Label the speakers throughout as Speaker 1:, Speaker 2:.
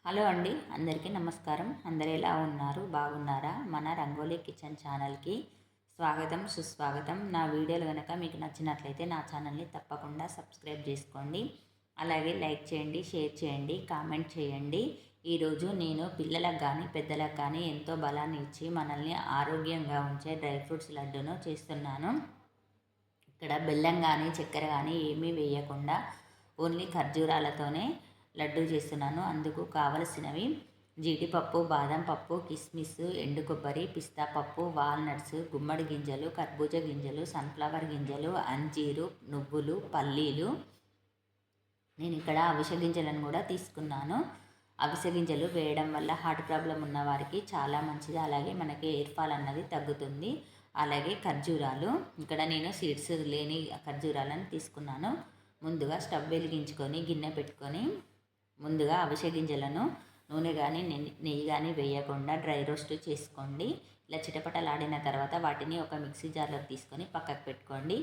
Speaker 1: Hello అండి, అందరికీ నమస్కారం. అందరు ఎలా ఉన్నారు? బాగున్నారా? మన రంగోలీ కిచెన్ ఛానల్కి స్వాగతం, సుస్వాగతం. నా వీడియోలు కనుక మీకు నచ్చినట్లయితే నా ఛానల్ని తప్పకుండా సబ్స్క్రైబ్ చేసుకోండి. అలాగే లైక్ చేయండి, షేర్ చేయండి, కామెంట్ చేయండి. ఈరోజు నేను పిల్లలకు కానీ పెద్దలకు కానీ ఎంతో బలాన్ని ఇచ్చి మనల్ని ఆరోగ్యంగా ఉంచే డ్రై ఫ్రూట్స్ లడ్డూను చేస్తున్నాను. ఇక్కడ బెల్లం కానీ చక్కెర కానీ ఏమీ వేయకుండా ఓన్లీ ఖర్జూరాలతోనే లడ్డూ చేస్తున్నాను. అందుకు కావలసినవి జీడిపప్పు, బాదం పప్పు, కిస్మిస్, ఎండు కొబ్బరి, పిస్తా పప్పు, వాల్నట్స్, గుమ్మడి గింజలు, కర్బూజా గింజలు, సన్ఫ్లవర్ గింజలు, అంజీరు, నువ్వులు, పల్లీలు. నేను ఇక్కడ అవిసె గింజలను కూడా తీసుకున్నాను. అవిసె గింజలు వేయడం వల్ల హార్ట్ ప్రాబ్లం ఉన్న వారికి చాలా మంచిది. అలాగే మనకి ఎయిర్ ఫాల్ అన్నది తగ్గుతుంది. అలాగే ఖర్జూరాలు, ఇక్కడ నేను సీడ్స్ లేని ఖర్జూరాలను తీసుకున్నాను. ముందుగా స్టవ్ వెలిగించుకొని గిన్నె పెట్టుకొని ముందుగా అవిసె గింజలను నూనె కానీ నెయ్యి కానీ వేయకుండా డ్రై రోస్ట్ చేసుకోండి. ఇలా చిటపటలాడిన తర్వాత వాటిని ఒక మిక్సీ జార్లోకి తీసుకొని పక్కకు పెట్టుకోండి.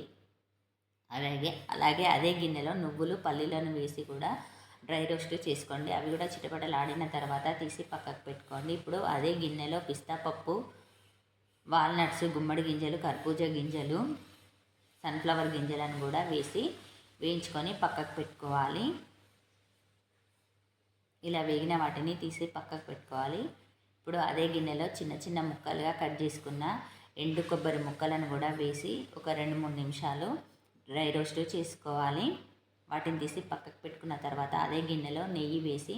Speaker 1: అలాగే అదే గిన్నెలో నువ్వులు, పల్లీలను వేసి కూడా డ్రై రోస్ట్ చేసుకోండి. అవి కూడా చిటపటలాడిన తర్వాత తీసి పక్కకు పెట్టుకోండి. ఇప్పుడు అదే గిన్నెలో పిస్తా పప్పు, వాల్నట్స్, గుమ్మడి గింజలు, కర్బూజా గింజలు, సన్ఫ్లవర్ గింజలను కూడా వేసి వేయించుకొని పక్కకు పెట్టుకోవాలి. ఇలా వేగిన వాటిని తీసి పక్కకు పెట్టుకోవాలి. ఇప్పుడు అదే గిన్నెలో చిన్న చిన్న ముక్కలుగా కట్ చేసుకున్న ఎండు కొబ్బరి ముక్కలను కూడా వేసి ఒక 2-3 నిమిషాలు డ్రై రోస్ట్ చేసుకోవాలి. వాటిని తీసి పక్కకు పెట్టుకున్న తర్వాత అదే గిన్నెలో నెయ్యి వేసి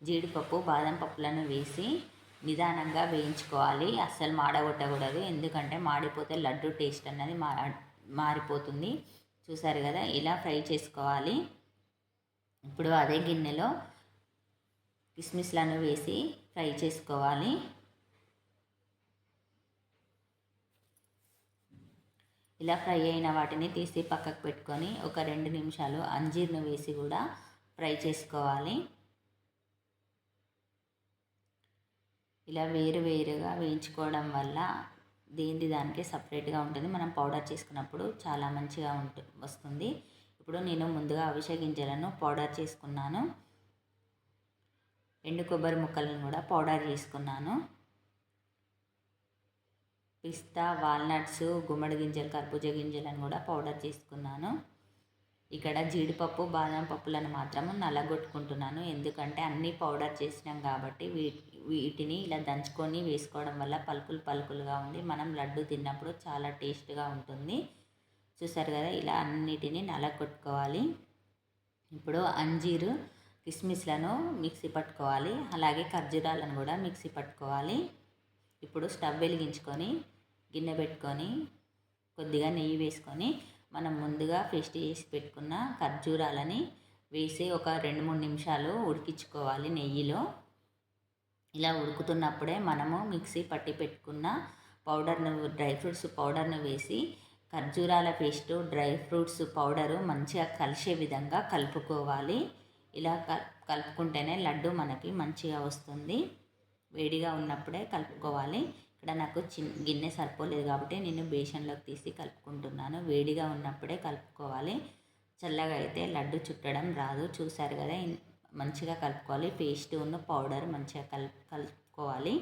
Speaker 1: జీడిపప్పు, బాదం పప్పులను వేసి నిదానంగా వేయించుకోవాలి. అస్సలు మాడగొట్టకూడదు, ఎందుకంటే మాడిపోతే లడ్డు టేస్ట్ అన్నది మారిపోతుంది. చూసారు కదా, ఇలా ఫ్రై చేసుకోవాలి. ఇప్పుడు అదే గిన్నెలో కిస్మిస్లను వేసి ఫ్రై చేసుకోవాలి. ఇలా ఫ్రై అయిన వాటిని తీసి పక్కకు పెట్టుకొని ఒక 2 నిమిషాలు అంజీర్ను వేసి కూడా ఫ్రై చేసుకోవాలి. ఇలా వేరుగా వేయించుకోవడం వల్ల దానికి సపరేట్గా ఉంటుంది. మనం పౌడర్ చేసుకున్నప్పుడు చాలా మంచిగా వస్తుంది. ఇప్పుడు నేను ముందుగా అవిసె గింజలను పౌడర్ చేసుకున్నాను. ఎండు కొబ్బరి ముక్కలను కూడా పౌడర్ చేసుకున్నాను. పిస్తా, వాల్నట్స్, గుమ్మడి గింజలు, కర్బూజా గింజలను కూడా పౌడర్ చేసుకున్నాను. ఇక్కడ జీడిపప్పు, బాదం పప్పులను మాత్రము నల్లగొట్టుకుంటున్నాను, ఎందుకంటే అన్నీ పౌడర్ చేసినాం కాబట్టి వీటిని ఇలా దంచుకొని వేసుకోవడం వల్ల పలుకులుగా ఉంది. మనం లడ్డు తిన్నప్పుడు చాలా టేస్ట్గా ఉంటుంది. చూసారు కదా, ఇలా అన్నిటినీ నల్లగొట్టుకోవాలి. ఇప్పుడు అంజీరు, కిస్మిస్లను మిక్సీ పట్టుకోవాలి. అలాగే ఖర్జూరాలను కూడా మిక్సీ పట్టుకోవాలి. ఇప్పుడు స్టవ్ వెలిగించుకొని గిన్నె పెట్టుకొని కొద్దిగా నెయ్యి వేసుకొని మనం ముందుగా పేస్ట్ చేసి పెట్టుకున్న ఖర్జూరాలని వేసి ఒక 2-3 నిమిషాలు ఉడికించుకోవాలి నెయ్యిలో. ఇలా ఉడుకుతున్నప్పుడే మనము మిక్సీ పట్టి పెట్టుకున్న పౌడర్ను, డ్రై ఫ్రూట్స్ పౌడర్ను వేసి ఖర్జూరాల పేస్టు, డ్రై ఫ్రూట్స్ పౌడరు మంచిగా కలిసే విధంగా కలుపుకోవాలి. ఇలా కలుపుకుంటేనే లడ్డు మనకి మంచిగా వస్తుంది. వేడిగా ఉన్నప్పుడే కలుపుకోవాలి. ఇక్కడ నాకు గిన్నె సరిపోలేదు కాబట్టి నేను బేషన్లోకి తీసి కలుపుకుంటున్నాను. వేడిగా ఉన్నప్పుడే కలుపుకోవాలి, చల్లగా అయితే లడ్డు చుట్టడం రాదు. చూసారు కదా, మంచిగా కలుపుకోవాలి. పేస్ట్ ఉన్న పౌడర్ మంచిగా కలుపుకోవాలి.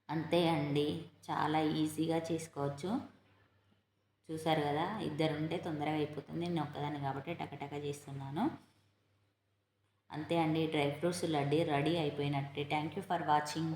Speaker 1: అంతే అండి, చాలా ఈజీగా చేసుకోవచ్చు. చూసారు కదా, ఇద్దరు ఉంటే తొందరగా అయిపోతుంది. నేను ఒక్కదాన్ని కాబట్టి టకటక చేస్తున్నాను. అంతే అండి, డ్రై ఫ్రూట్స్ లడ్డీ రెడీ అయిపోయినట్టే. Thank you for watching.